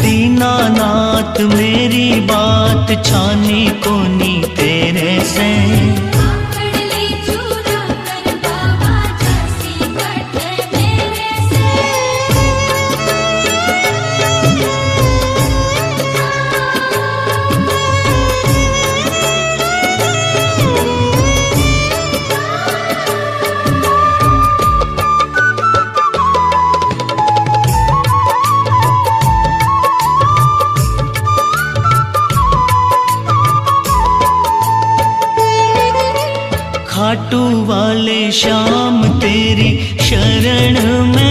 दीनानाथ मेरी बात छानी कोनी तेरे से। खाटू वाले श्याम तेरी शरण में